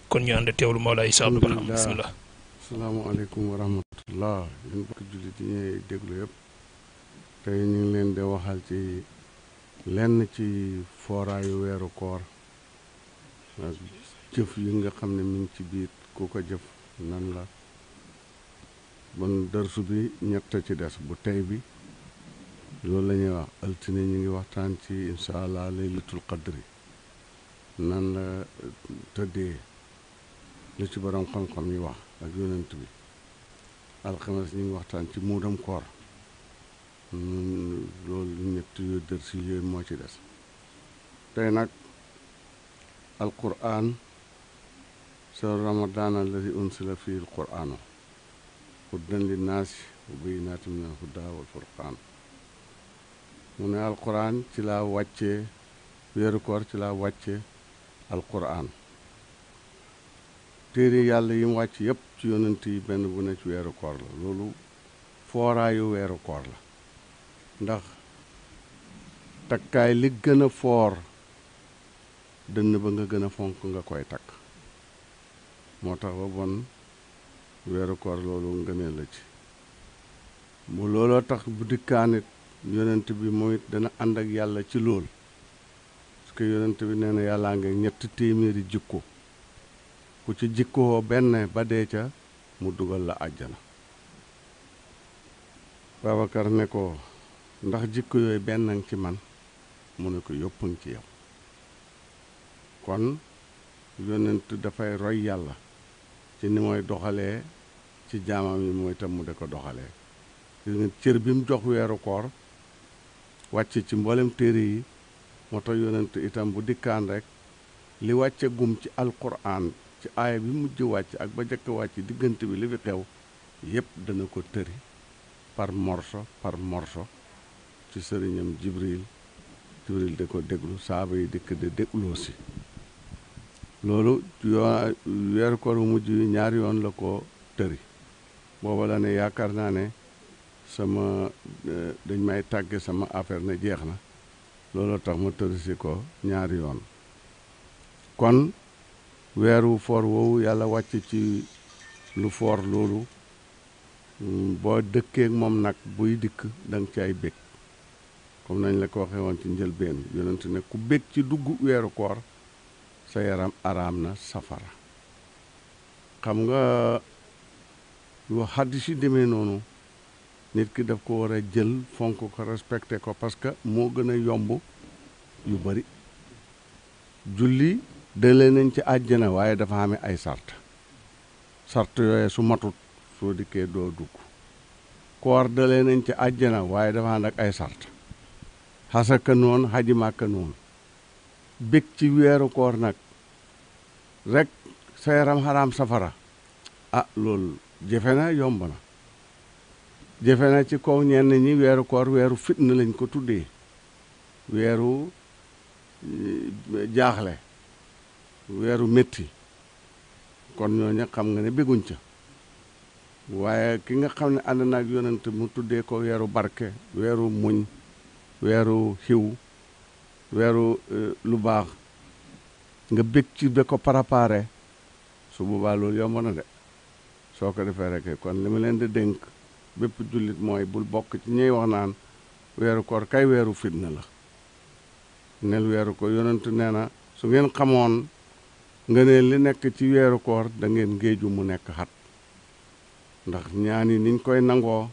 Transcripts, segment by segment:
kon ñu ànd teewlu Mawlaay Cheikh Abdou Barham bismillah. asalaamaaleykum wa rahmatullah yéen bokk jullit yi ñuy déglu yëpp tey ñu ngi leen di waxal ci lenn ci fooraayu weeru koor ak jëf yi nga xam ne mi ngi ci biir ku ko jëf nan la bon dërsu bi ñett ci des bu tey bi loolu la ñuy wax altine ñu ngi waxtaan ci incha allah laylatul qadri nan la tëddee lu ci borom xam-xam yi wax ak yonent bi alxames ñu ngi waxtaan ci muudam koor loolu ñett yu dërsi yooyu moo ci des tey nag alquran shahru ramadan alladi unsila fihi alquranu hudan linnaasi wa bayyinatin min alhuda wal furqaan mu ne alquran ci laa wàccee weeru koor ci laa wàccee alquran téere yàlla yi mu wàcc yépp ci yonent yi benn bu ne ci weeru koor la loolu fooraayu weeru koor la ndax takkaay li gën a foor dënn ba nga gën a fonk nga koy takk moo tax ba bon weeru koor loolu ngëneel la ci bu looloo tax bu dikkaanit yonent bi moom it dana ànd ak yàlla ci lool parce que yonent bi nee na yàllaa nga ñetti téeméeri jikko ku ci jikkoo benn ba dee ca mu dugal la àjjana Babacar ne ko ndax jikko yooyu benn ngi ci man mu ne ko yëpp ngi ci yow kon yonent dafay roy yàlla ci ni mooy doxalee ci jaamam yi mooy tam mu de ko doxalee gis nga cër bi mu jox weeru koor wàcc ci mboolem téere yi moo tax yonent itam bu dikkaan rek li wàcce gum ci alquran ci aaya bi mujj wàcc ak ba jëkk wàcc diggante bi li fi xew yépp dana ko tëri par morso ci sëriñam jibril da ko déglu saaba yi dikk de dégloo si loolu yoon weeru koor bu mujj yi ñaari yoon la ko tëri booba la ne yaakaar naa ne sama dañ may tàgge sama affaire ne jeex na looloo tax ma tëri si ko ñaari yoon kon weeru foor woowu yàlla wàcc ci lu foor loolu boo dëkkeek moom nag buy dikk danga ci ay bég comme nañ la ko waxee woon ci njëlbeen yonent ne ku bég ci dugg weeru koor sa yaram araam na safara xam nga lu xaddis yi demee noonu nit ki daf ko war a jël fonk ko respecté ko parce que moo gën a yomb yu bari julli dëlee nañ ci àjjana waaye dafa amee ay sart yooye su matut soo dikkee doo dugg koor dëlee nañ ci àjjana waaye dafa ànd ak ay sart xasaka noonu xaji màkka noonu bég ci weeru koor nag rek sa yaram xaraam safara loolu jafe na yomb na jafe na ci kaw ñenn ñi weeru koor weeru fitna lañ ko tuddee weeru jaaxle weeru métti kon ñooñu xam nga ne bégguñ ca waaye ki nga xam ne ànd naag yonent mu tuddee ko weeru barke weeru muñ weeru xiw weeru lu baax nga bég ci da ko préparé su boobaa loolu yomb na de soo ko defee rek kon li ma leen di dénk bépp jullit mooy bul bokk ci ñuy wax naan weeru koor kay weeru fitna la nel weeru ko yonent nee na su ngeen xamoon nga ne li nekk ci weeru koor da ngeen géeju mu nekk xat ndax ñaan yi niñ koy nangoo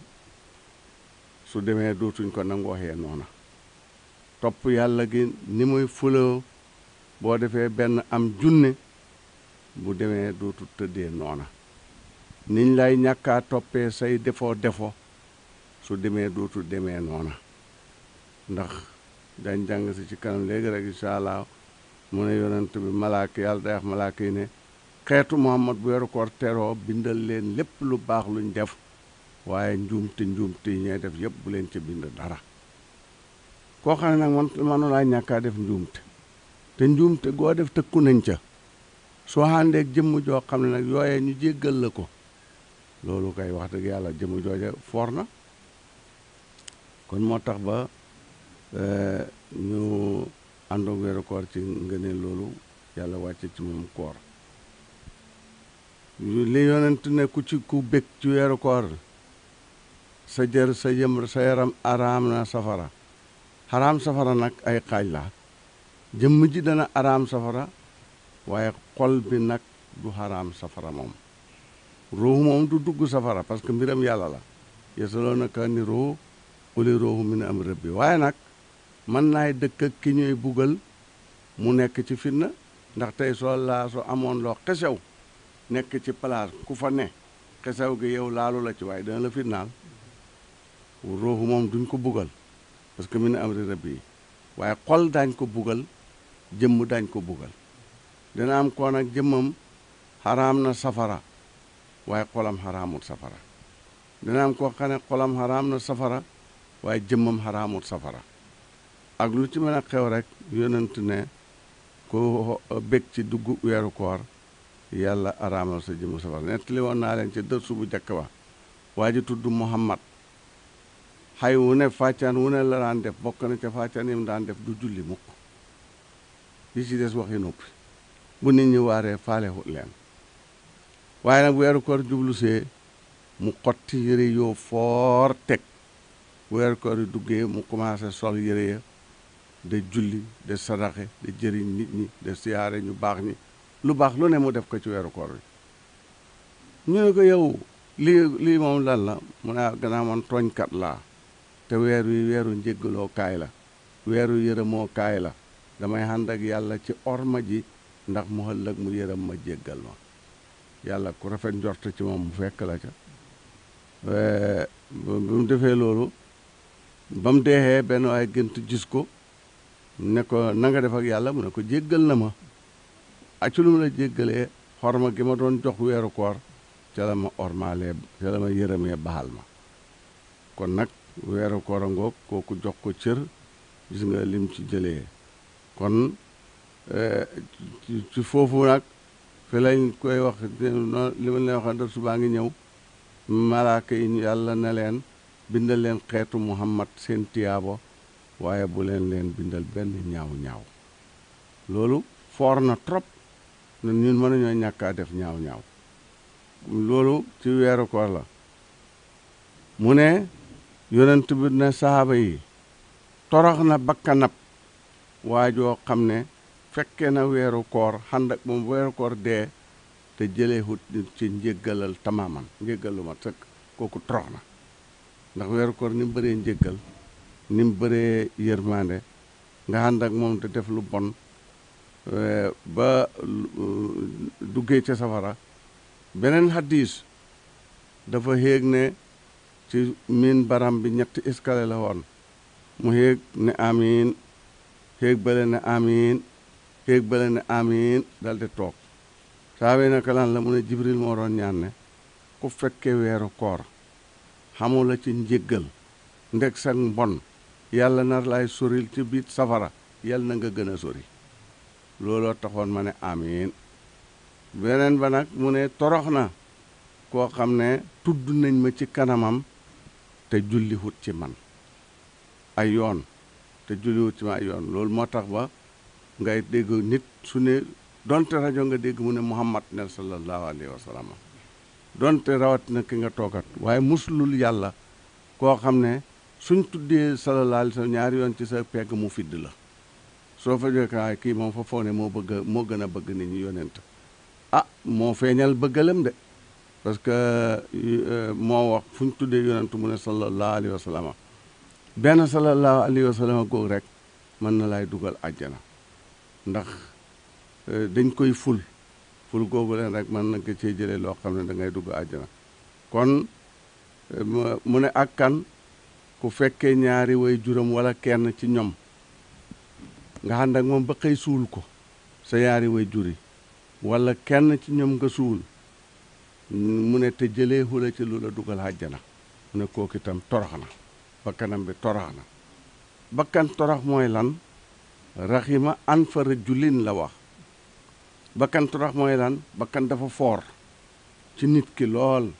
su demee dootuñ ko nangoo xee noona topp yàlla gi ni muy fuloo boo defee benn am junne bu demee dootu tëddee noona niñ lay ñàkkaa toppee say defo su demee dootu demee noona ndax dañ jàng si ci kanam léegi rek incha allah mu ne yonent bi malaaka yàlla day wax malaaka yi ne xeetu Muhammad bu weeru koor teroo bindal leen lépp lu baax luñ def waaye njuumte yi ñooy def yëpp bu leen ca bind dara koo xam ne nag manu laa ñàkkaa def njuumte te njuumte goo def tëkku nañ ca soo àndeek jëmm joo xam ne nag yooyee ñu jéggal la ko loolu kay wax dëgg yàlla jëmm jooja foor na kon moo tax ba ñu àndoog weeru koor ci ngëneel loolu yàlla wàcce ci moom koor li yonent ne ku bég ci weeru koor sa yaram araam na safara. xaraam safara nag ay xaaj la. jëmm ji dana araam safara waaye xol bi nag du xaraam safara moom. ruuxu moom du dugg safara parce que mbiram yàlla la. yasalunaka ni ruux quli ruuhu min amri rabbi. waaye nag mën naay dëkk ak ki ñuy buggal mu nekk ci fitna ndax tey soo amoon loo xesew nekk ci place ku fa ne xesew gi yow laalu la ci waaye dana la fitnaal. ruuxu moom duñ ko buggal parce que min amri rabbi yi waaye xol daañ ko buggal jëmm daañ ko buggal. dina am koo nag jëmmam xaraam na safara waaye xolam xaraamut safara. dina am koo xam ne xolam xaraam na safara waaye jëmmam xaraamut safara. ak lu ci mën a xew rek yonent ne ku bég ci dugg weeru koor yàlla araamal sa jëmm safara. nettali woon naa leen ci dërsu bu jëkk ba waa ji tudd Muhammad xay wu ne fàccaan wu ne la daan def bokk na ca fàccaan yi mu daan def du julli mukk yi ci des waxi noppi bu nit ñi waaree faalewut leen. waaye nag weeru koor jublu see mu xotti yëre yoo foor teg bu weeru koor yi duggee mu commencé sol yëre ya de julli de sadaxe de jëriñ nit ñi de siyaare ñu baax ñi lu baax lu ne mu def ko ci weeru koor bi. ñu ne ko yow lii moom lan la mu ne gannaaw man tooñkat laa te weer wi weeru njéggaloo kaay la weeru yërëmoo kaay la damay ànd ak yàlla ci orma ji ndax mu ëllëg mu yërëm ma jéggal ma. yàlla ku rafet njort ci moom mu fekk la ca. ba mu defee loolu ba mu deexee benn waay gént gis ko ne ko na nga def ak yàlla mu ne ko jéggal na ma. accu lu mu la jéggalee xorma gi ma doon jox weeru koor ca la ma ormaalee ca la ma yërëmee baal ma. kon nag weeru koor a ngoog kooku jox ko cër gis nga lim ci jëlee. kon ci foofu nag fi lañ koy wax li ma leen wax ndar subaa ngi ñëw malaaka yi yàlla ne leen bindal leen xeetu Muhammad seen tiyaabo waaye bu leen bindal benn ñaaw loolu foor na trop ñun mënuñoo ñàkkaa def ñaaw loolu ci weeru koor la. mu ne yonent bi ne sahaaba yi torox na bakkanab waajoo xam ne fekke na weeru koor xànd ak moom weeru koor dee te jëlee hut ci njéggalal tamaaman njéggalu ma sëkk kooku torox na ndax weeru koor ni mu bëree njéggal ni mu bëree yërmande nga ànd ak moom te def lu bon ba duggee ca safara. beneen hadis dafa xéeg ne ci miin baram bi ñetti escalier la woon mu xéeg ne amiin xéeg bële ne amiin xéeg bële ne amiin dal di toog saabee naka lan la mu ne Jibril moo doon ñaan ne ku fekke weeru koor xamula ci njéggal ndeg sa mbon yàlla nar lay soril ci biit safara yàlla na nga gën a sori. looloo taxoon ma ne amiin. beneen ba nag mu ne torox na koo xam ne tudd nañ ma ci kanamam te julli hut ci man ay yoon te julli hut ci man ay yoon. loolu moo tax ba ngay dégg nit su ne donte rajo nga dégg mu ne Muhammad ne sallallahu alayhi wa sallam donte rawat na ki nga toogat waaye muslul yàlla koo xam ne suñ tuddee sallallahu alayhi wa sallam ñaari yoon ci sa pegg mu fidd la soo fa jokaay kii moom fa foo ne moo gën a bëgg nit ñi yonent. moo feeñal bëggalam de parce que moo wax fu ñu tuddee yonentu mu ne sallallahu alayhi wa sallam benn sallallahu alayhi wa sallam googu rek mën na lay dugal àjjana ndax dañ koy ful googu leen rek mën na ko cee jëlee loo xam ne da ngay dugg àjjana. kon mu ne ak kan ku fekkee ñaari way juram wala kenn ci ñoom nga ànd ak moom ba xëy suul ko sa ñaari way juri wala kenn ci ñoom nga suul mu ne te jëlee hula ci lu la dugal àjjana mu ne kooku itam torox na bakkanam bi torox na. bakkan torox mooy lan raxima an fa rajulin la wax. bakkan torox mooy lan bakkan dafa foor ci nit ki lool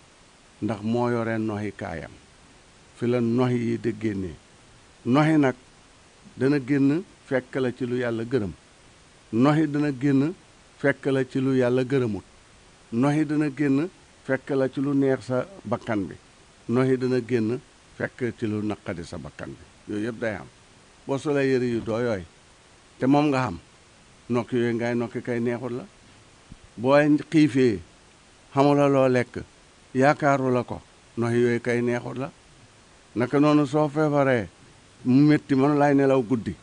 ndax moo yore noxi kaayam fi la noxi yi de génnee. noxi nag dana génn fekk la ci lu yàlla gërëm noxi dana génn fekk la ci lu yàlla gërëmut noxi dana génn fekk la ci lu neex sa bakkan bi noxi dana génn fekk ci lu naqadi sa bakkan bi yooyu yëpp day am boo solee yëre yu doo yooy te moom nga xam nokki yooyu ngay nokki kay neexul la boo xiifee xamula loo lekk yaakaaru la ko noxi yooyu kay neexul la naka noonu soo feebaree mu métti mënu laay nelaw guddi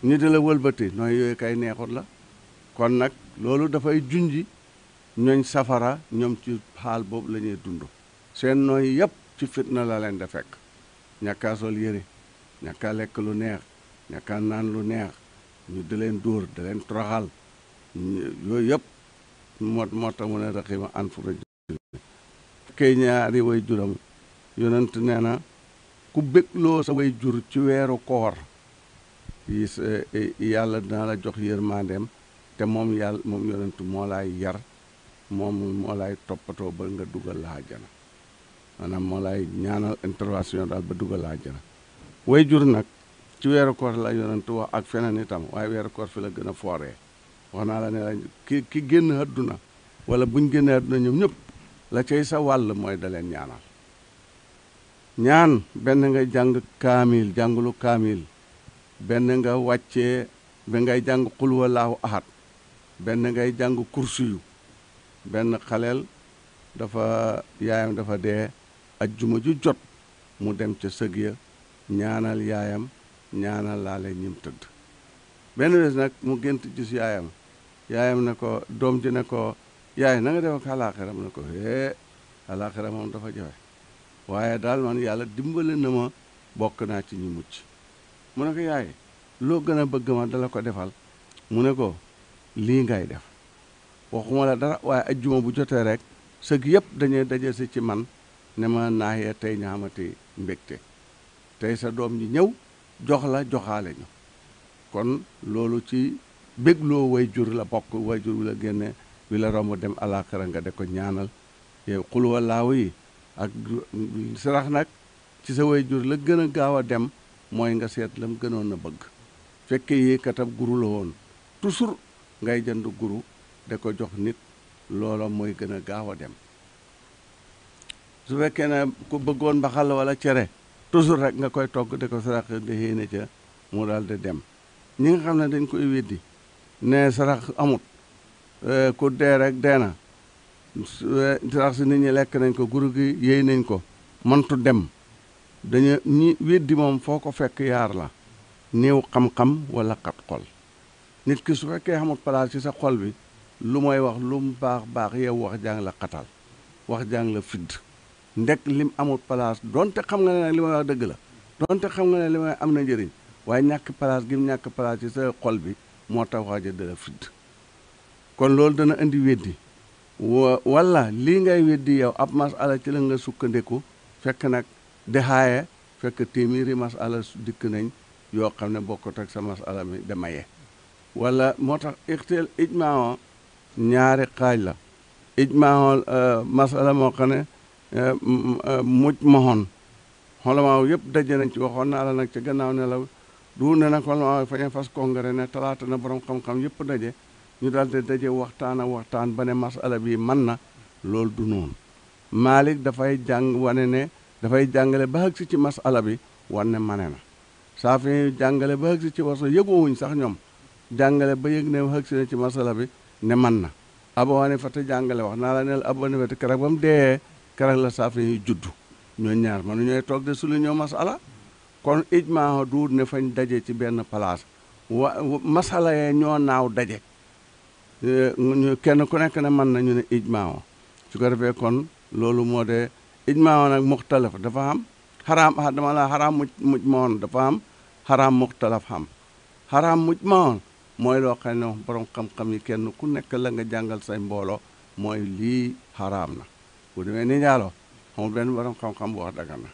ñu di la wëlbati noxi yooyu kay neexul la kon nag loolu dafay junji ñooñ safara ñoom ci xaal boobu la ñuy dund seen nooy yëpp ci fitna la leen da fekk ñàkkaa sol yëre ñàkkaa lekk lu neex ñàkkaa naan lu neex ñu di leen dóor da leen toroxal yooyu yëpp moo tax mu ne raxima an fura kay ñaari way juram yonent nee na ku bégloo sa way jur ci weeru koor yàlla dina la jox yërmandeem te moom yonent moo laay yar moom moo lay toppatoo ba nga dugal la àjjana maanaam moo lay ñaanal intervention daal ba dugal la àjjana way jur nag ci weeru koor la yonent wax ak feneen itam waaye weeru koor fi la gën a fooree wax naa la ne la ki génn àdduna wala buñ génnee àdduna ñoom ñëpp la cay sa wàll mooy da leen ñaanal ñaan benn nga jàng kaamil jàngulu kaamil benn nga wàccee ba ngay jàng xul wallaahu ahad benn ngay jàng kursiyu benn xaleel yaayam dafa dee ajjuma ju jot mu dem ca sëg ya ñaanal yaayam ñaanal laale ñim tëdd benn bés nag mu gént gis yaayam ne ko doom ji ne ko yaay na nga def ak àlaaxira mu ne ko àlaaxira moom dafa jafe waaye daal man yàlla dimbali na ma bokk naa ci ñu mucc mu ne ko yaay loo gën a bëgg ma dala ko defal mu ne ko lii ngay def waxuma la dara waaye ajjuma bu jotee rek sëg yëpp dañuy daje si ci man ne ma naaxee tey ñu xamati mbégte tey sa doom ñi ñëw jox la joxaale ñu kon loolu ci bégloo way jur la bokk way jur wi la génne wi la romb dem alaxira nga de ko ñaanal yow xul wallaahu yi ak sarax nag ci sa way jur la gën a gaaw a dem mooy nga seet lam gënoon a bëgg fekke yi katab guru la woon toujours ngay jënd guru de ko jox nit loola mooy gën a gaaw a dem su fekkee ne ku bëggoon mbaxal wala cere toujours rek nga koy togg de ko sarax nga yéene ca mu daal di dem ñi nga xam ne dañ koy weddi ne sarax amut ku dee rek dee na sarax si nit ñi lekk nañ ko guru gi yéey nañ ko mëntu dem dañu ñi weddi moom foo ko fekk yaar la néew xam-xam wala xat xol nit ki su fekkee xamut place ci sa xol bi lu mooy wax lu mu baax yow wax jàng la xatal wax jàng la fidd ndek lim amut place donte xam nga ne nag li may wax dëgg la donte xam nga ne li may am na njëriñ waaye ñàkk place gi mu ñàkk place ci sa xol bi moo tax wax ja dala fidd kon loolu dana indi weddi wala lii ngay weddi yow ab masala ci la nga sukkandiku fekk nag dexaaye fekk téeméeri masala dikk nañ yoo xam ne bokkut ak sa masala mi damaye wala moo tax ijmaa ñaari xaaj la ijmaa masala moo xam ne muj maxoon xolamaaw yëpp daje nañ ci waxoon naa la nag ca gannaaw ne la du ne nag xolamaaw fañe fas congrès ne talaata na borom xam-xam yëpp daje ñu daal di daje waxtaan ba ne masala bi man na loolu du noonu Malik dafay dafay jàngale ba xëg si ci masala bi wane mane na Saafi jàngale ba xëg si ci waso yëgoowuñ sax ñoom jàngale ba yëg ne xëg si ne ci masala bi ne man na Abu Hanifa te jàngale wax naa la ne Abu Hanifa te keroog ba mu dee keroog la Saafi yi juddu ñoo ñaar manu ñooy toog de sulu ñoo masala kon ijmaa duut ne fañ daje ci benn place masala yee ñoo naaw daje kenn ku nekk ne mën na ñu ne ijmaa su ko defee kon loolu moo de ijmaa nag muxtalaf dafa am xaraam muj moon dafa am xaraam muxtalaf xam xaraam muj moon mooy loo xam ne borom xam-xam yi kenn ku nekk la nga jàngal say mbooloo mooy lii xaraam na bu demee ni njaaloo xamul benn borom xam-xam bu wax dagan na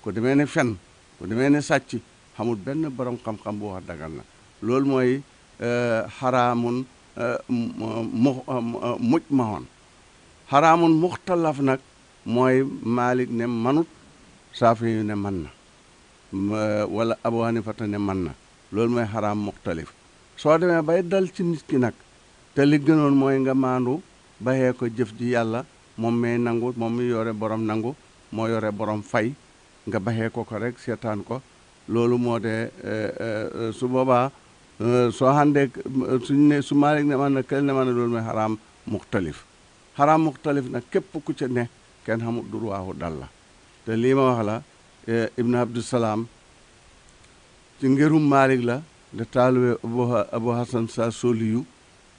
ku demee ni fen ku demee ni sàcc xamul benn borom xam-xam bu wax dagan na loolu mooy xaraamun muj mahoon xaraamun muxtalaf nag mooy Malik ne manut Saafi yu ne man na wala Abu Hanifata ne man na loolu mooy xaraam muxtalif soo demee bay dal ci nit ki nag te li gënoon mooy nga maandu baxee ko jëf ji yàlla moom may nangu moom mi yore borom nangu moo yore borom fay nga baxee ko rek seetaan ko loolu moo de su boobaa soo xandee suñ ne su Maalik ne man na kël ne man na loolu mooy xaraam muxtalif nag képp ku ca ne kenn xamul durwaaxu dal la te lii ma wax la Ibn Abdusalaam ci ngirum Maalik la de taalibe Abu Hasan sa soliyu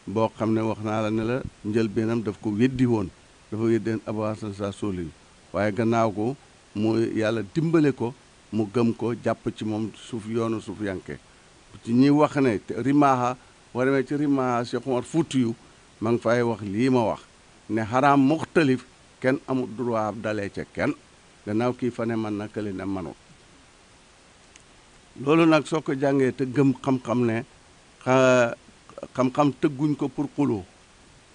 boo xam ne wax naa la ne la njëlbeenam daf ko weddi woon dafa weddeen Abu Hasan sa soliyu waaye gannaaw ko mu yàlla dimbale ko mu gëm ko jàpp ci moom yoonu suuf yanke ci ñi wax ne rimaaha boo demee ci rimaaha Cheikh Omar Fuutiyu ma ngi fay wax lii ma wax ne xaraam muxtalif kenn amul droit dalee ca kenn gannaaw kii fa ne man na kële ne manut loolu nag soo ko jàngee te gëm xam-xam ne xam-xam tëgguñ ko pour xuloo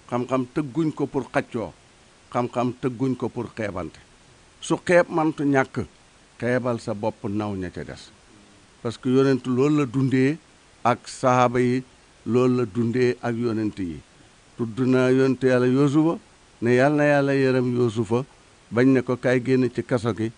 xam-xam tëgguñ ko pour xaccoo xam-xam tëgguñ ko pour xeebante su xeeb mantu ñàkk xeebal sa bopp naw ña ca des parce que yonent loolu la dundee ak sahaaba yi loolu la dundee ak yonent yi tudd na yonent yàlla Yuusufa ne yàlla na yàlla yërëm Yuusufa bañ ne ko kay génn ci kaso gi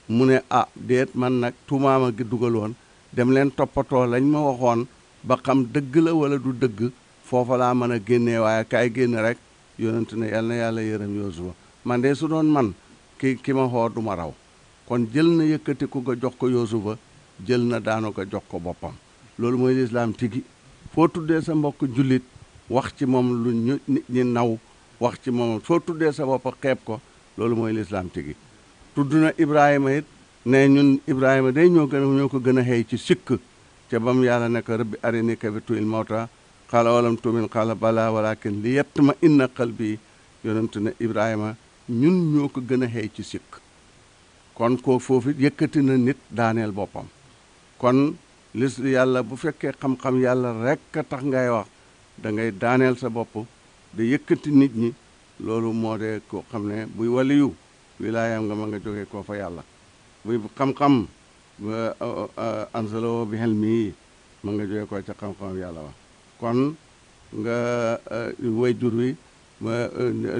mu ne déet man nag tuumaama gi dugaloon dem leen toppatoo lañ ma waxoon ba xam dëgg la wala du dëgg foofa laa mën a génnee waaye kaay génn rek yonent ne yàlla na yàlla yërëm Yuusufa man de su doon man ki ma xoo du ma raw kon jël na yëkkati ku ko jox ko Yuusufa jël na daanu ko jox ko boppam loolu mooy lislaam tigi foo tuddee sa mbokk jullit wax ci moom lu ñu nit ñi naw wax ci moom foo tuddee sa bopp xeeb ko loolu mooy lislaam tigi tudd na Ibrahima it ne ñun Ibrahima day ñoo ko gën a xëy ci sikk ca bam yàlla ne ko rabbi arini kayfa tuhil mawta qaala awalam tu'min qaala balaa walakin liyatma'inna qalbi yonent ne Ibrahima ñun ñoo ko gën a xëy ci sikk kon ko foofu yëkkati na nit daaneel boppam kon yàlla bu fekkee xam-xam yàlla rekk a tax ngay wax da ngay daaneel sa bopp da yëkkati nit ñi loolu moo de ko xam ne buy waliyu wilaayam nga ma nga jógee koo fa yàlla buy xam-xam ansalo bi xel mii ma nga jógee ko ca xam-xam yàlla wax kon nga way jur wi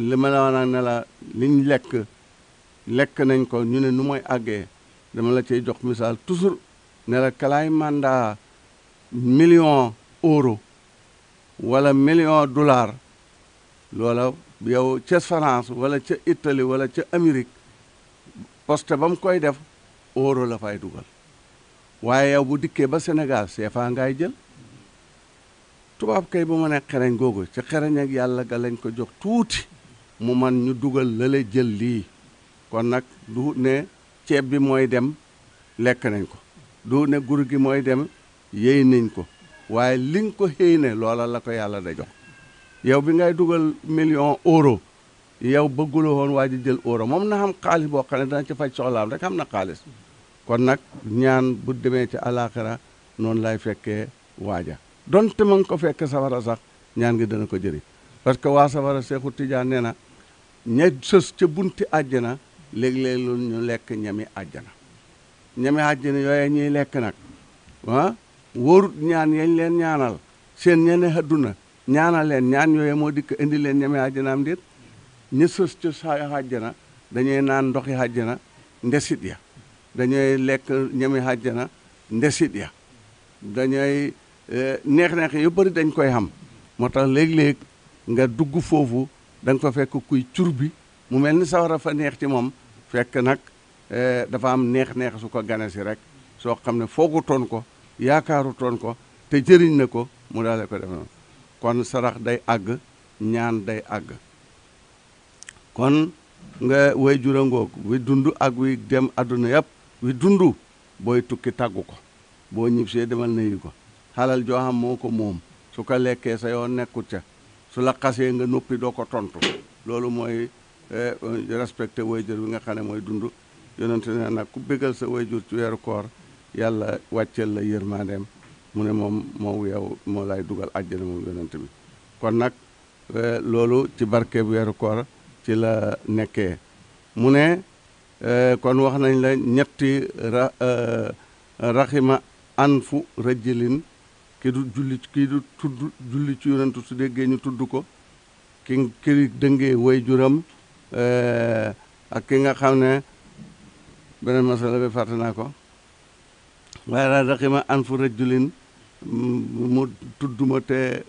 li ma la wax ne la liñ lekk nañ ko ñu ne nu mooy àggee dama la cay jox misaal toujours ne la kalaay mandat $1,000,000 wala $1,000,000 loola yow ca France wala ca Italie wala ca Amérique poste ba mu koy def euro la fay dugal waaye yow bu dikkee ba Sénégal CFA ngay jël tubaab kay bu ma ne xereñ googu ci xereñ ak yàlla ga lañ ko jox tuuti mu man ñu dugal lale jël lii kon nag du ne ceeb bi mooy dem lekk nañ ko du ne gur gi mooy dem yéy nañ ko waaye li nga ko xëy ne loola la ko yàlla da jox yow bi ngay dugal $1,000,000 yow bëgguloo woon waa ji jël euro moom na xam xaalis boo xam ne dana ci faj soxlaam rek xam na xaalis kon nag ñaan bu demee ci àllaaxira noonu lay fekkee waaja donte ma nga ko fekk safara sax ñaan gi dana ko jëriñ parce que waa safara Seexu Tijaan nee na ña sës ca bunti àjjana léeg-léeg lu ñu lekk ñami àjjana ñami àjjana yooye ñuy lekk nag wóorut ñaan yañ leen ñaanal seen ñene àdduna ñaanal leen ñaan yooye moo dikk indi leen ñami àjjana am déet ña sës ca saa àjjana dañuy naan ndoxi àjjana ndesit ya dañuy lekk ñami àjjana ndesit ya dañuy neex-neex yu bëri dañ koy xam moo tax léeg-léeg nga dugg foofu da nga fa fekk kuy cur bi mu mel ni sawara fa neex ci moom fekk nag dafa am neex-neex su ko gane si rek soo xam ne foogu toon ko yaakaaru toon ko te jëriñ na ko mu daale ko def noonu kon sarax day àgg ñaan day àgg kon nga way jurangoog wi dund ak wi dem adduna yëpp wi dund booy tukki tàggu ko boo ñibsee demal nayu ko xalal joo xam moo ko moom su ko lekkee sa yoon nekkut ca su la xasee nga noppi doo ko tontu loolu mooy respecté wayjur bi nga xam ne mooy dund yonente ne nag ku bégal sa wayjur ci weeru koor yàlla wàcceel la yërmandeem mu ne moom yow moo lay dugal àjjana moom yonente bi kon nag loolu ci barke bu weeru koor ci la nekkee mu ne kon wax nañ la ñetti raxima anfu rajulin kii du julli ci yonentu su déggee ñu tudd ko ki dëngee way juram ak ki nga xam ne beneen masala bi fàtte naa ko waaye daal raxima an fu rajulin mu tudduma te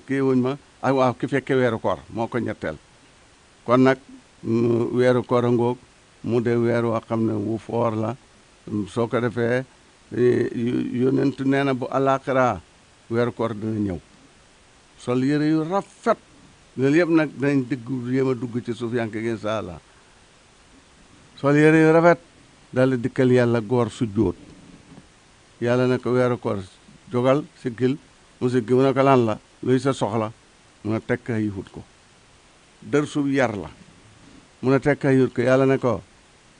kii wuñ ma ak waaw ki fekke weeru koor moo ko ñetteel kon nag weeru koor a ngoog mu de weer woo xam ne wu foor la soo ko defee yonent nee na bu àllaaxira weeru koor dina ñëw sol yére yu rafet loolu yëpp nag dinañ yéem a dugg ci suuf yanke gi insha Allah sol yére yu rafet dal di dikkal yàlla góor su jóot yàlla ne ko weeru koor jógal siggil mu siggi mu ne ko lan la luy sa soxla mun a tekk yihut ko dër su yar la mun a tekk yihut ko yàlla ne ko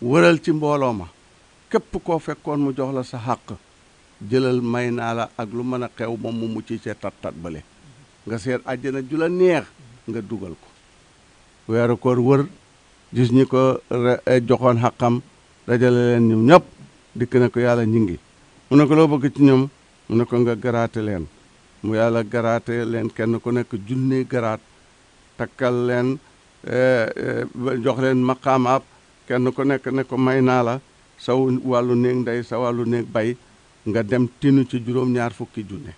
wëral ci mbooloo ma képp koo fekkoon mu jox la sa xàq jëlal may naa la ak lu mën a xew moom mu mucc ca tat bale nga seet àjjana ju la neex nga dugal ko weeru koor wër gis ñi ko joxoon xàqam dajale leen ñoom ñëpp dikk na ko yàlla ñi ngi mu ne ko loo bëgg ci ñoom mu ne ko nga garaate leen mu yàlla garaate leen kenn ku nekk junne garaat takkal leen jox leen maqaamaab kenn ku nekk ne ko may naa la sa wàllu néeg ndey sa wàllu néeg bay nga dem tinu ci juróom-ñaar fukki junne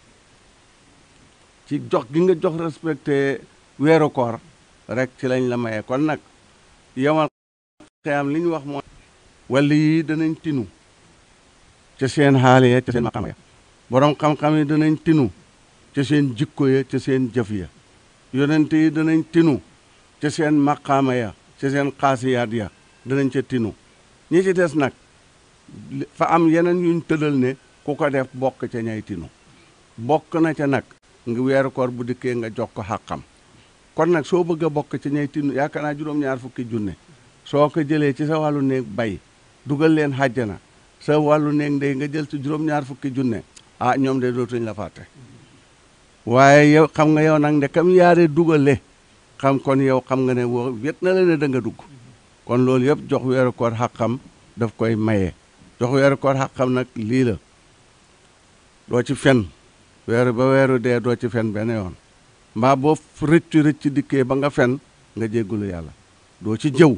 ci jox gi nga jox respecté weeru koor rek ci lañ la mayee kon nag yomal xiyam li ñu wax mooy wàllu yi danañ tinu ca seen xaal ya ca seen maqaama ya borom xam-xam yi danañ tinu ca seen jikko ya ca seen jëf ya yonente yi danañ tinu ca seen maqaama ya ca seen xaasiyaat ya danañ ca tinu ñi ci des nag fa am yeneen yuñ tëdal ne ku ko def bokk ca ñay tinu bokk na ca nag nga weeru koor bu dikkee nga jox ko xàqam kon nag soo bëgg a bokk ca ñay tinu yaakaar naa juróom-ñaar fukki junne soo ko jëlee ci sa wàllu néeg bay dugal leen xàjjana sa wàllu néeg ndey nga jël ci juróom-ñaar fukki junne ah ñoom de dootuñ la fàtte waaye yow xam nga yow nag ndekam yaare dugale xam kon yow xam nga ne woo wét na la ne da nga dugg kon loolu yëpp jox weeru koor xàqam daf koy maye jox weeru koor xàqam nag lii la doo ci fen weeru ba weeru dee doo ci fen benn yoon mbaa boo rëcc dikkee ba nga fen nga jéggulu yàlla doo ci jëw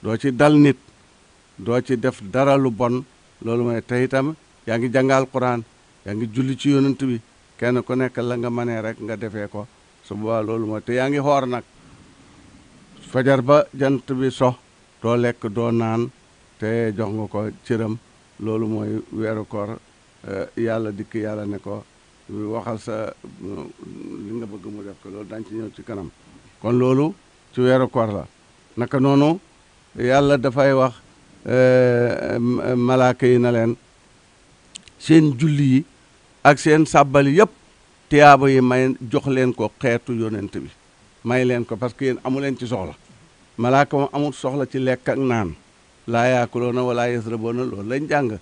doo ci dal nit doo ci def dara lu bon loolu mooy te itam yaa ngi jàngal Quraan yaa ngi julli ci yonent bi kenn ku nekk la nga mënee rek nga defee ko su boobaa loolu mooy te yaa ngi xoor nag fajar ba jant bi so doo lekk doo naan te jox nga ko cëram loolu mooy weeru koor yàlla dikk yàlla ne ko waxal sa li nga bëgg mu def ko loolu dañ ci ñëw ci kanam kon loolu ci weeru koor la naka noonu yàlla dafay wax malaaka yi na leen seen julli yi ak seen sàbbali yëpp tiyaaba yi may jox leen ko xeetu yonent bi may leen ko parce que yéen amu leen ci soxla malaaka moom amul soxla ci lekk ak naan laa yaakuloona wala yasraboona loolu lañ jàng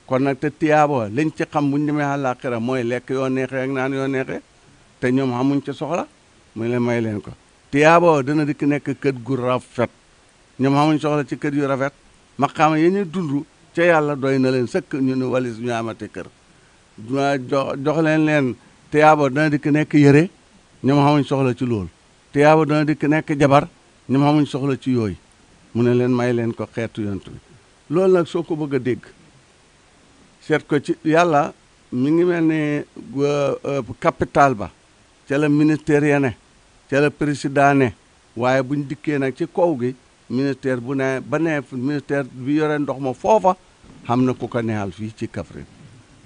kon nag te tiyaaba lañ ci xam buñ demee àllaaxira mooy lekk yoo neexee ak naan yoo neexee te ñoom xamuñ ci soxla mu leen may leen ko tiyaaba dana dikk nekk kër gu rafet ñoom xamuñ soxla ci kër yu rafet maqaama yi ñu dund ca yàlla doy na leen sëkk ñu ne walis ñu amate kër jox leen tiyaaba dana dikk nekk yëre ñoom xamuñ soxla ci loolu tiyaaba dana dikk nekk jabar ñoom xamuñ soxla ci yooyu mu ne leen may leen ko xeetu yonent bi loolu nag soo ko bëgg a dégg seet ko ci yàlla mi ngi mel ni capital ba ca la ministère ya ne ca la président ne waaye buñ dikkee nag ci kaw gi ministère bu ne ba ne ministère bi yore ndox ma foofa xam na ku ko neexal fii ci Kaffrine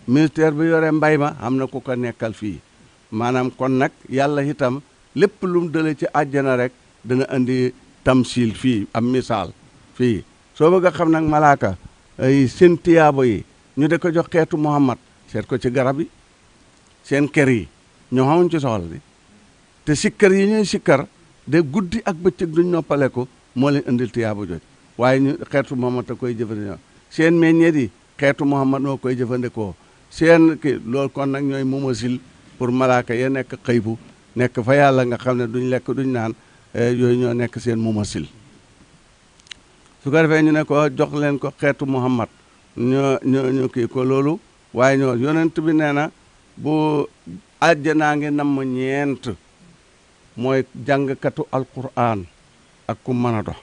ministère bi yore mbay ma xam na ku ko nekkal fii maanaam kon nag yàlla itam lépp lu mu dale ci àjjana rek dana andi tamsil fii am misaal fii soo bëgg a xam nag malaaka ay seen tiyaabo yi ñu de ko jox xeetu Muhammad seet ko ci garab yi seen kër yi ñoo xamuñ ci soxla bi te sikkar yi ñuy sikkar de guddi ak bëccëg duñ noppale ko moo leen indil tiyaabo joj waaye ñu xeetu Muhammad a koy jëfandikoo seen meññeet yi xeetu Muhammad moo koy jëfandikoo seen ki loolu kon nag ñooy mumasil pour malaaka ya nekk xëybu nekk fa yàlla nga xam ne duñ lekk duñ naan yooyu ñoo nekk seen mumasil su ko defee ñu ne ko jox leen ko xeetu Muhammad ñu kii ko loolu waaye ñoo yonent bi nee na bu àjjanaa ngi namm ñeent mooy jàngkatu alquran ak ku mën a dox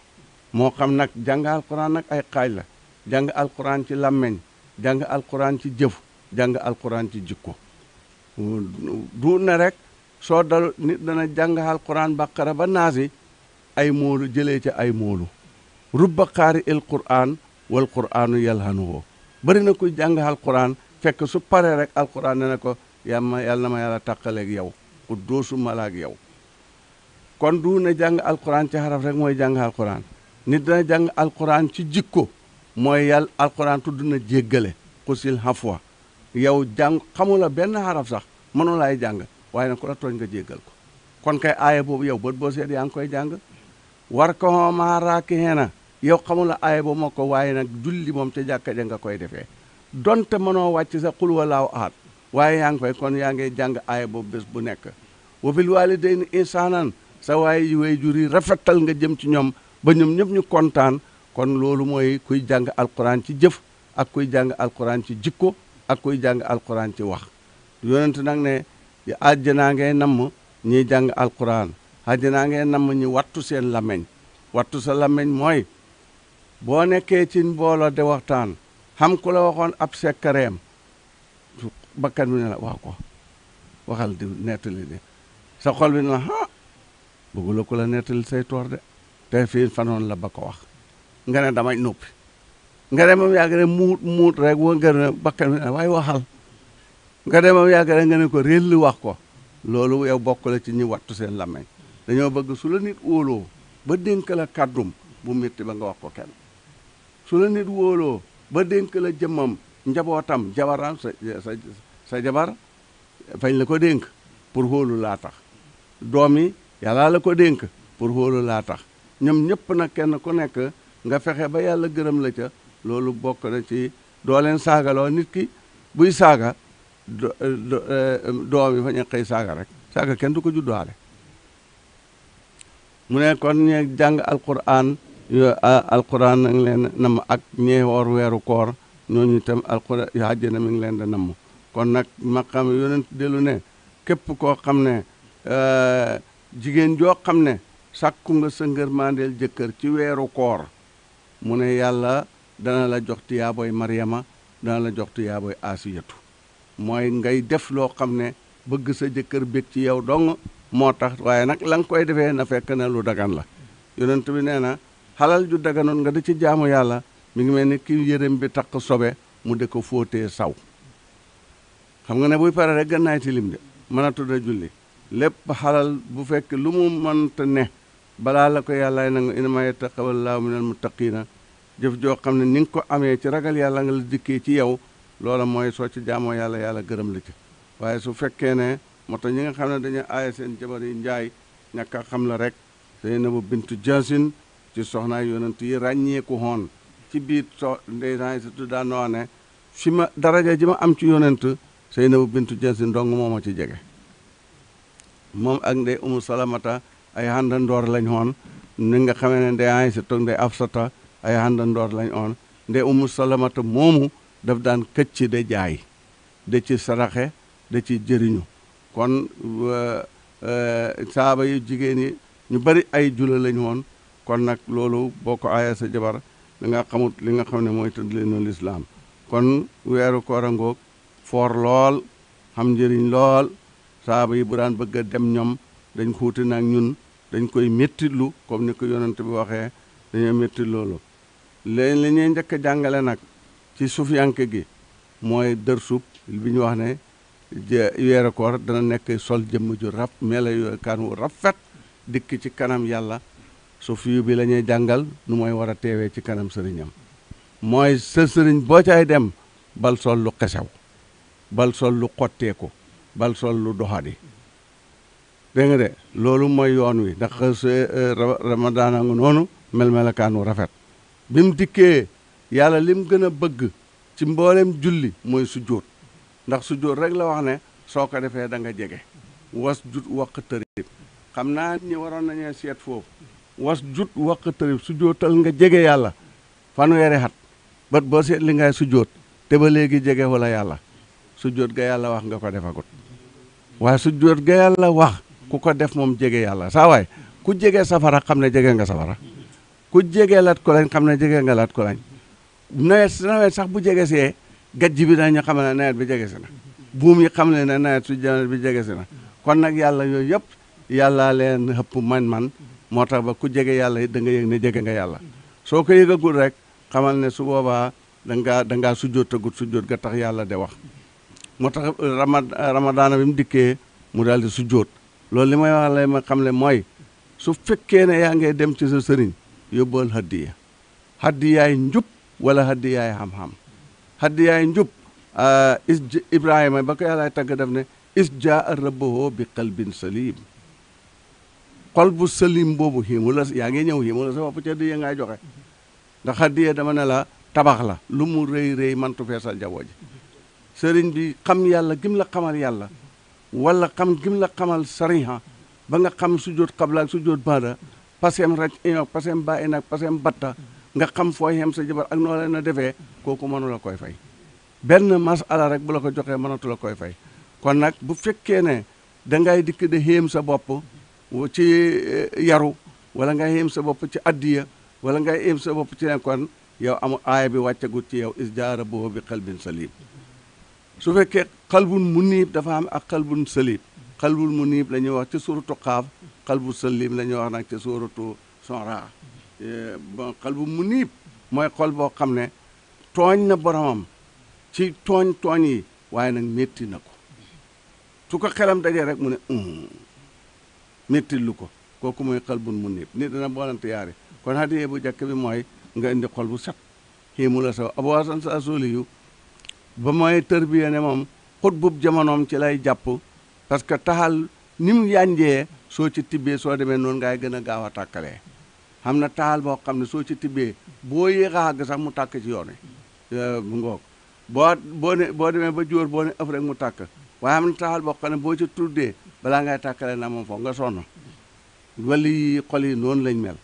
moo xam nag jàng alquran nag ay xaaj la jàng alquran ci làmmeñ jàng alquran ci jëf jàng alquran ci jikko du ne rek soo dal nit dana jàng alquran baqara ba naasi ay moolu jëlee ca ay moolu rubba qaari il quran wal quranu yalhanuhu bëri na kuy jàng alquran fekk su paree rek alquran ne na ko yàlla na ma yàlla tàqaleeg yow ku doosu malaak yow kon du ne jàng alquran ci xaraf rek mooy jàng alquran nit dana jàng alquran ci jikko mooy yàlla alquran tudd na jéggale xusil hafwa yow jàng xamula benn xaraf sax mënu laay jàng waaye nag ku la tooñ nga jéggal ko kon kay aaya boobu yow bët boo seet yaa ngi koy jàng war ko maa raaki xeena yow xamula aaya boobu moo ko waaye nag julli moom ca jàkka ja nga koy defee donte mënoo wàcc sa xul walaaw ahad waaye yaa ngi koy kon yaa ngi jàng aaya boobu bés bu nekk wa bil waalidayni ihsaanan sa waaye way jur yi rafetal nga jëm ci ñoom ba ñoom ñëpp ñu kontaan kon loolu mooy kuy jàng alquran ci jëf ak kuy jàng alquran ci jikko ak kuy jàng alquran ci wax yonent nag ne àjjanaa ngay namm ñiy jàng alquran àjjanaa ngay namm ñi wattu seen lameñ wattu sa lameñ mooy boo nekkee ci mbooloo de waxtaan xam ku la waxoon ab sekkareem bakkan bi ne la waaw ko waxal di nettali de sa xol bi ne la bëggu la ku la nettali say toor de te fii fanoon la ba ko wax nga ne damay noppi nga dem moom yàgg rek muut rek wa nga ne bakkan bi ne waaye waxal nga dem moom yàgg rek nga ne ko réel wax ko loolu yow bokk la ci ñi wattu seen làmmeñ dañoo bëgg su la nit wóoloo ba dénk la kàddum bu métti ba nga wax ko kenn su la nit wóoloo ba dénk la jëmmam njabootam jabaram sa jabar fañ la ko dénk pour wóolu laa tax doom yi yàlla la ko dénk pour wóolu laa tax ñoom ñëpp nag kenn ku nekk nga fexe ba yàlla gërëm la ca loolu bokk na ci doo leen saagaloo nit ki buy saaga doom yi fa ñu xëy saaga rek saaga kenn du ko juddaale mu ne kon ñee jàng alquran alquran nag leen namm ak ñee woor weeru koor ñooñu itam alquran àjjana mi ngi leen da namm kon nag ma xam yonent dellu ne képp koo xam ne jigéen joo xam ne sàkku nga sa ngërmandeel jëkkër ci weeru koor mu ne yàlla dana la jox tiyaaboy Maryama dana la jox tiyaaboy Asiyatu mooy ngay def loo xam ne bëgg sa jëkkër bég ci yow dong moo tax waaye nag la nga koy defee na fekk na lu dagan la yonent bi nee na xalal ju daganoon nga di ci jaamu yàlla mi ngi mel ni ki yërëm bi takk sobe mu de ko fóotee saw xam nga ne buy pare rek gannaay tilim de mën a tudda julli lépp xalal bu fekk lu mu mënta ne balaa la ko yàllaay nangu innamaa yataqabbalu minal muttaqiina jëf joo xam ne ni nga ko amee ci ragal yàlla nga la dikkee ci yow loola mooy soo ci jaamoo yàlla yàlla gërëm la ci waaye su fekkee ne moo tax ñi nga xam ne dañu aaye seen jabar yi njaay ñàkk a xam la rek Zeynabu bintu Jaasin ci soxnaay yonent yi ràññeeku hoon ci biir ndeysaan surtout daan wax ne fi ma daraja ji ma am ci yonent Zeynabu bintu Jaasin dong moo ma ci jege moom ak ndey Umu Salamata ay àndandoor lañ hoon ni nga xamee ne ndey Aysa toog ndey Afsata ay àndandoor lañ hoon ndey Umu Salamata moomu daf daan këcc de jaay da ci saraxe da ci jëriñu kon saaba yu jigéen yi ñu bari ay jula lañ woon kon nag loolu boo ko aaya sa jabar da nga xamut li nga xam ne mooy tëdd leenu lislaam kon weeru koor a ngoog foor lool xam njëriñ lool saaba yi bu daan bëgg a dem ñoom dañ xuuti nag ñun dañ koy méttitlu comme ni ko yonent bi waxee dañoo métti loolu léegi li ñuy njëkk a jàngale nag ci sufiyanke gi mooy dërsub bi ñu wax ne weeru koor dana nekk sol jëmm ju mela yu kan wu rafet dikk ci kanam yàlla sufiyu bi la ñuy jàngal nu mooy war a teewee ci kanam sëriñam mooy sa sëriñ boo caay dem bal sol lu xesew bal sol lu xotteeku bal sol lu doxadi dégg nga de loolu mooy yoon wi ndax ramadaana nga noonu mel-melakaan wu rafet bi mu dikkee yàlla lim gën a bëgg ci mboolem julli mooy sujjóot ndax sujjóot rek la wax ne soo ko defee da nga jege was jut waq tërib xam naa ñi waroon nañu seet foofu was jut waq tërib sujjóotal nga jege yàlla fanweeri xat bat boo seet li ngay sujjóot te ba léegi jege wala yàlla sujjóot ga yàlla wax nga ko defagut waaye sujjóot ga yàlla wax ku ko def moom jege yàlla saa waay ku jege safara xam ne jege nga safara ku jege lat ko lañ xam ne jege nga lat ko lañ nawet sax bu jege see gajj bi dañu xam ne nawet bi jege si na buum yi xam ne nawet su nawet bi jege si na kon nag yàlla yooyu yëpp yàlla leen xëpp man moo tax ba ku jege yàlla it da nga yëg ne jege nga yàlla soo ko yëgagul rek xamal ne su boobaa da ngaa sujjóotagut sujjóot ga tax yàlla de wax moo tax ramadaana bi mu dikkee mu daal di sujjóot loolu li may wax la ma xam ne mooy su fekkee ne yaa ngay dem ci sa sëriñ yóbbal haddiyaay njub wala haddiyaay xam-xam haddiyaay njub Ibrahima ba ko yàlla tagg def ne is jaa rabbahu bi qalbin salim xol bu salim boobu xiimu la yaa ngi ñëw xiimu la sa bopp ca diye ngay joxe ndax haddiya dama ne la tabax la lu mu rëy mantu feesal jaww ji sëriñ bi xam yàlla gim la xamal yàlla wala xam gim la xamal sariha ba nga xam sujjóot xabla ak sujjóot baada pasem raj inoog pasem ba inak pasem batta nga xam fooy xem sa jabar ak noo leen a defee kooku mënu la koy fay benn masala rek bu la ko joxee mënatu la koy fay kon nag bu fekkee ne dangay dikk de xéem sa bopp ci yaru wala nga xéem sa bopp ci addiya wala nga xéem sa bopp ci ne kon yow amu aaya bi wàccagut ci yow is jaara boo bi xalbin salim su fekkee xalbun muniib dafa am ak xalbun salib xalbun muniib la ñuy wax ci suuratu Qaaf xalbu salim la ñuy wax nag ci suuratu Sonra bon xalbu muniib mooy xol boo xam ne tooñ na boromam ci tooñ yi waaye nag métti na ko su ko xelam dajee rek mu ne métti lu ko kooku mooy xalbun muniib nit dana boolante yaari kon hadiya bu jàkk bi mooy nga indi xol bu set xiimu la saw Abu Hasan Saasuli yu ba mooy tërbiya ne moom xutbub jamonoom ci lay jàpp parce que taxal ni mu yànjee soo ci tibbee soo demee noonu ngay gën a gaaw a tàkkalee xam na taxal boo xam ne soo ci tibbee boo yéex a àgg sax mu tàkk ci yoon wi bu ngoog boo demee ba jóor boo ne ëf rek mu tàkk waaye am na taxal boo xam ne boo ci tuddee balaa ngay tàkkalee na moom foog nga sonn wali xol yi noonu lañ mel